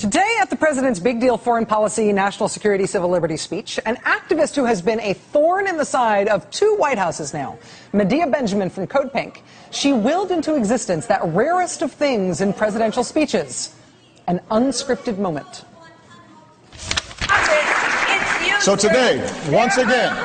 Today at the president's big deal foreign policy, national security, civil liberties speech, an activist who has been a thorn in the side of two White Houses now, Medea Benjamin from Code Pink, she willed into existence that rarest of things in presidential speeches, an unscripted moment. So today, once again,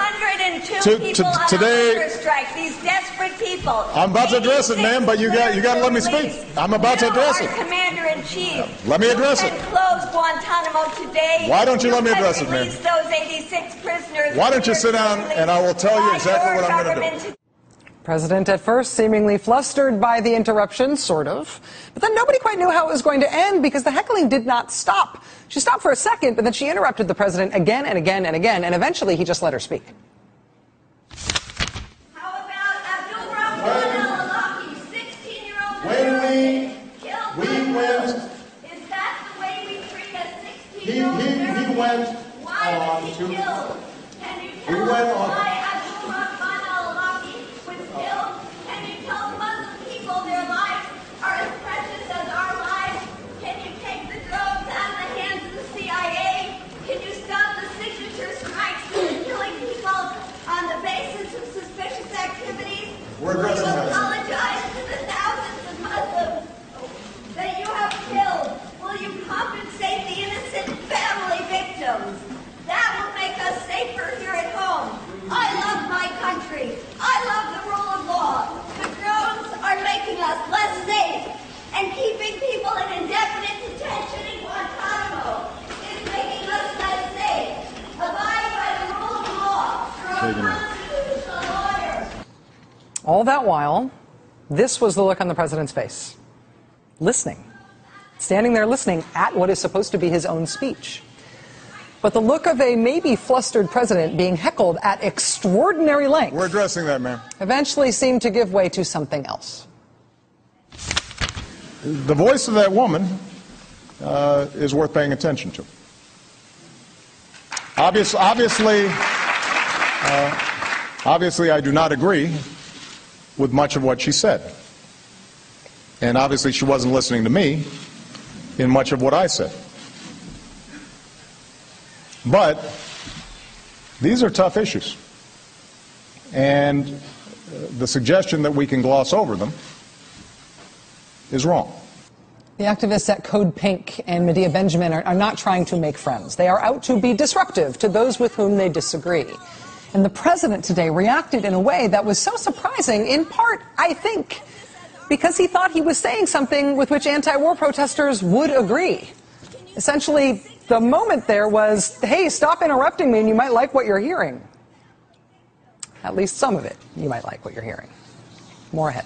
today, these desperate people. I'm about to address it, ma'am, but you got to let me speak. I'm about to address it. Commander-in-Chief. Let me address it. Close Guantanamo today. Why don't you let me address it, ma'am? Release those 86 prisoners. Why don't you sit down and I will tell you exactly what I'm going to do. President at first seemingly flustered by the interruption, sort of. But then nobody quite knew how it was going to end because the heckling did not stop. She stopped for a second, but then she interrupted the president again and again and again, and eventually he just let her speak. How about Abdul Rahman al-Awlaki, 16-year-old When we went, is that the way we treat a 16-year-old he went Why on was he to, killed? Can you we tell went us on, why Abdul Rahman al-Awlaki was killed? Can you tell Muslim people their lives are as precious as our lives? Can you take the drones out of the hands of the CIA? Can you stop the signature strikes that are killing people on the basis of suspicious activities? We're Will you addressing that. apologize to the thousands of Muslims that you have killed? Will you compensate the innocent family victims? That will make us safer here at home. I love my country. I love the rule of law. The drones are making us less safe, and keeping people in indefinite detention in Guantanamo is making us less safe. Abide by the rule of law. You're a constitutional lawyer. All that while, this was the look on the president's face. Listening. Standing there listening at what is supposed to be his own speech. But the look of a maybe flustered president being heckled at extraordinary length. We're addressing that, ma'am. Eventually seemed to give way to something else. The voice of that woman is worth paying attention to. Obviously, I do not agree with much of what she said. And obviously she wasn't listening to me in much of what I said. But these are tough issues. And the suggestion that we can gloss over them is wrong. The activists at Code Pink and Medea Benjamin are not trying to make friends. They are out to be disruptive to those with whom they disagree. And the president today reacted in a way that was so surprising, in part, I think, because he thought he was saying something with which anti-war protesters would agree. Essentially, the moment there was, hey, stop interrupting me and you might like what you're hearing. At least some of it, you might like what you're hearing. More ahead.